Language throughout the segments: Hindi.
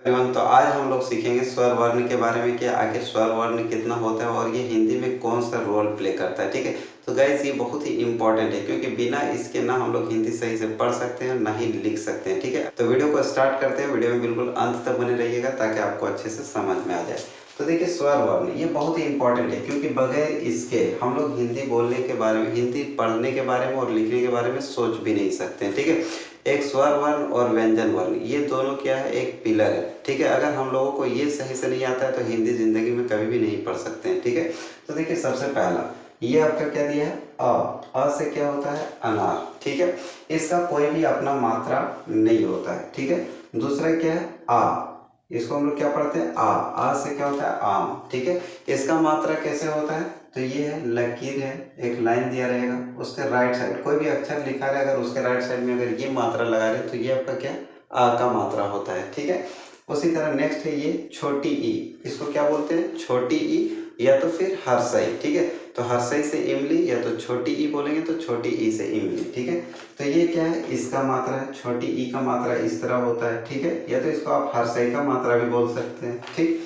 एवरीवन, तो आज हम लोग सीखेंगे स्वर वर्ण के बारे में कि आखिर स्वर वर्ण कितना होता है और ये हिंदी में कौन सा रोल प्ले करता है। ठीक है, तो गाइस ये बहुत ही इंपॉर्टेंट है क्योंकि बिना इसके ना हम लोग हिंदी सही से पढ़ सकते हैं ना ही लिख सकते हैं। ठीक है, तो वीडियो को स्टार्ट करते हैं। वीडियो में बिल्कुल अंत तक बने रहिएगा ताकि आपको अच्छे से समझ में आ जाए। तो देखिए, स्वर वर्ण ये बहुत ही इंपॉर्टेंट है क्योंकि बगैर इसके हम लोग हिंदी बोलने के बारे में, हिंदी पढ़ने के बारे में और लिखने के बारे में सोच भी नहीं सकते हैं। ठीक है, एक स्वर वर्ण और व्यंजन वर्ण ये दोनों क्या है, एक पिलर है। ठीक है, अगर हम लोगों को ये सही से नहीं आता है तो हिंदी जिंदगी में कभी भी नहीं पढ़ सकते हैं। ठीक है, तो देखिए सबसे पहला ये आपका क्या दिया है, अ से क्या होता है, अनार। ठीक है, इसका कोई भी अपना मात्रा नहीं होता है। ठीक है, दूसरा क्या है, आ, इसको हम लोग क्या पढ़ते हैं, आ से क्या होता है, आम। ठीक है, इसका मात्रा कैसे होता है, तो ये है लकीर है, एक लाइन दिया रहेगा, उसके राइट साइड कोई भी अक्षर लिखा है, अगर उसके राइट साइड में अगर ये मात्रा लगा रहे तो ये आपका क्या, आ का मात्रा होता है। ठीक है, उसी तरह नेक्स्ट है ये छोटी ई, इसको क्या बोलते हैं, छोटी ई या तो फिर हर्षई। ठीक है, तो हर्षई से इमली या तो छोटी ई बोलेंगे तो छोटी ई से इमली। ठीक है, तो ये क्या है, इसका मात्रा है, छोटी ई का मात्रा इस तरह होता है। ठीक है, या तो इसको आप हर्षई का मात्रा भी बोल सकते हैं। ठीक,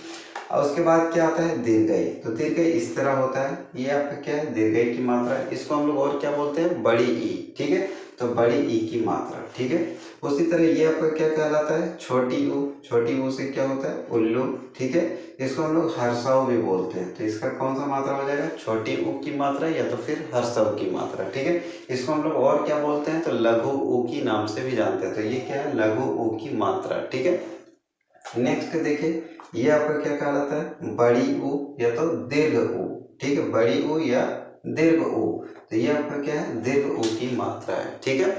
और उसके बाद क्या आता है, दीर्घई। तो दीर्घई इस तरह होता है, ये आपका क्या है, दीर्घई की मात्रा है। इसको हम लोग और क्या बोलते हैं, बड़ी ई। ठीक है, तो बड़ी ई की मात्रा। ठीक है, उसी तरह ये आपका क्या कहलाता है, छोटी ऊ। छोटी ऊ से क्या होता है, उल्लू। ठीक है, इसको हम लोग हर्षाऊ भी बोलते हैं। तो इसका कौन सा मात्रा हो जाएगा, छोटी ऊ की मात्रा या तो फिर हर्षाऊ की मात्रा। ठीक है, इसको हम लोग और क्या बोलते हैं, तो लघु ऊ की नाम से भी जानते हैं। तो ये क्या है, लघु ऊ की मात्रा। ठीक है, नेक्स्ट देखिए, ये आपका क्या कहलाता है, बड़ी ऊ या तो दीर्घ ऊ। ठीक है, बड़ी ऊ या दीर्घ ऊ, तो ये आपका क्या है, दीर्घ ऊ की मात्रा है। ठीक है,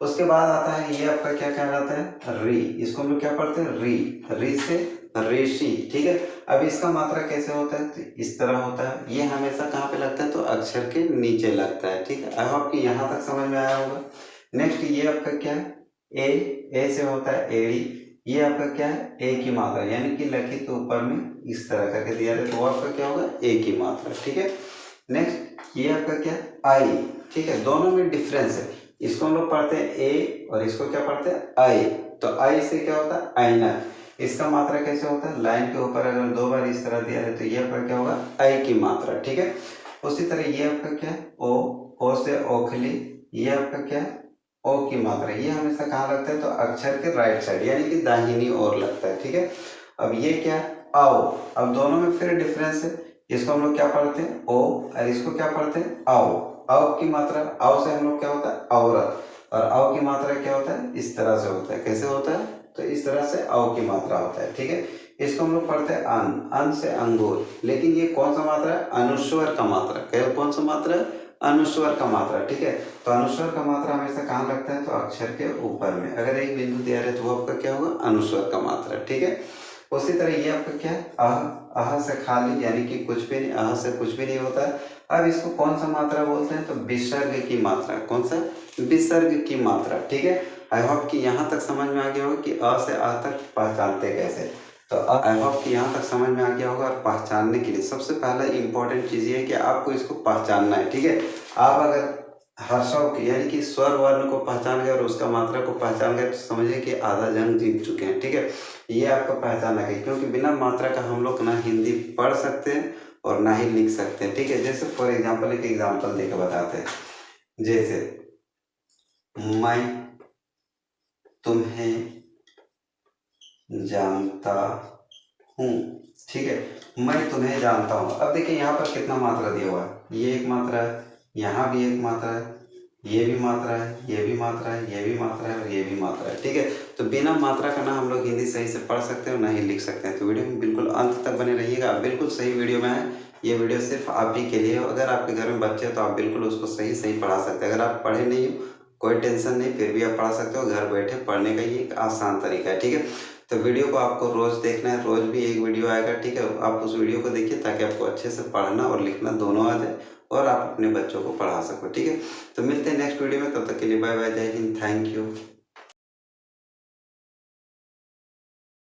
उसके बाद आता है ये आपका क्या कहलाता है, री। इसको हम लोग क्या पढ़ते हैं, री। री से ऋषि। ठीक है, अब इसका मात्रा कैसे होता है, तो इस तरह होता है। ये हमेशा कहाँ पे लगता है, तो अक्षर के नीचे लगता है। ठीक है, आई होप कि यहाँ तक समझ में आया होगा। नेक्स्ट ये आपका क्या है, ए से होता है एड़ी। ये आपका क्या है, ए की मात्रा, यानी कि लकीर के ऊपर में इस तरह करके दिया है तो वो आपका क्या होगा, ए की मात्रा। ठीक है, नेक्स्ट ये आपका क्या है, आई। ठीक है, दोनों में डिफरेंस है। इसको हम लोग पढ़ते हैं ए और इसको क्या पढ़ते हैं, आई। तो आई से क्या होता है, आईना। इसका मात्रा कैसे होता है, लाइन के ऊपर अगर दो बार इस तरह दिया है तो ये आपका क्या होगा, आई की मात्रा। ठीक है, उसी तरह ये आपका क्या है, ओ से ओखली। ये आपका क्या है, ओ की मात्रा। ये हमेशा कहाँ लगता है, तो अक्षर के राइट साइड यानी कि दाहिनी ओर लगता है। ठीक है, अब ये क्या है, आओ। अब दोनों में फिर डिफरेंस है। इसको हम लोग क्या पढ़ते हैं, ओ, और इसको क्या पढ़ते हैं, आओ। आओ की मात्रा, आओ से हम लोग क्या होता है, औरत, और आओ की मात्रा क्या होता है, इस तरह से होता है। कैसे होता है, तो इस तरह से आओ की मात्रा होता है। ठीक है, इसको हम लोग पढ़ते हैं अन से अंगूर। लेकिन ये कौन सा मात्रा है, अनुस्वर का मात्रा। कौन सा मात्रा है, अनुस्वर का मात्रा। ठीक है, तो अनुस्वर का मात्रा हमेशा कहाँ लगता है, तो अक्षर के ऊपर में। अगर एक बिंदु दिया है तो वो आपका क्या होगा, अनुस्वर का मात्रा। ठीक है, उसी तरह ये आपका क्या है, अह से खाली, यानी कि कुछ भी नहीं, अह से कुछ भी नहीं होता है। अब इसको कौन सा मात्रा बोलते हैं, तो विसर्ग की मात्रा। कौन सा, विसर्ग की मात्रा। ठीक है, आई होप कि यहाँ तक समझ में आ गया होगा कि अ से आ तक पहचानते कैसे। तो आई होप कि यहाँ तक समझ में आ गया होगा। और पहचानने के लिए सबसे पहला इंपॉर्टेंट चीज़ ये है कि आपको इसको पहचानना है। ठीक है, आप अगर हर्षों की यानी कि स्वर वर्ण को पहचान गए और उसका मात्रा को पहचान गए तो समझिए कि आधा जंग जीत चुके हैं। ठीक है, ये आपको पहचानना है क्योंकि बिना मात्रा का हम लोग ना हिंदी पढ़ सकते हैं और ना ही लिख सकते हैं। ठीक है, जैसे फॉर एग्जाम्पल एक एग्जाम्पल देकर बताते हैं। जैसे मैं तुम्हें जानता हूँ। ठीक है, मैं तुम्हें जानता हूँ। अब देखिए यहाँ पर कितना मात्रा दिया हुआ है, ये एक मात्रा है, यहाँ भी एक मात्रा है, ये भी मात्रा है, ये भी मात्रा है, ये भी मात्रा है और ये भी मात्रा है। ठीक है, तो बिना मात्रा का ना हम लोग हिंदी सही से पढ़ सकते हैं और ना ही लिख सकते हैं। तो वीडियो में बिल्कुल अंत तक बने रहिएगा, बिल्कुल सही वीडियो में है। ये वीडियो सिर्फ आप ही के लिए हो। अगर आपके घर में बच्चे हो तो आप बिल्कुल उसको सही सही पढ़ा सकते हैं। अगर आप पढ़े नहीं हो कोई टेंशन नहीं, फिर भी आप पढ़ा सकते हो। घर बैठे पढ़ने का ये एक आसान तरीका है। ठीक है, तो वीडियो को आपको रोज़ देखना है, रोज़ भी एक वीडियो आएगा। ठीक है, आप उस वीडियो को देखिए ताकि आपको अच्छे से पढ़ना और लिखना दोनों आ जाए और आप अपने बच्चों को पढ़ा सको। ठीक है, तो मिलते हैं नेक्स्ट वीडियो में, तब तक के लिए बाय बाय, जय हिंद, थैंक यू।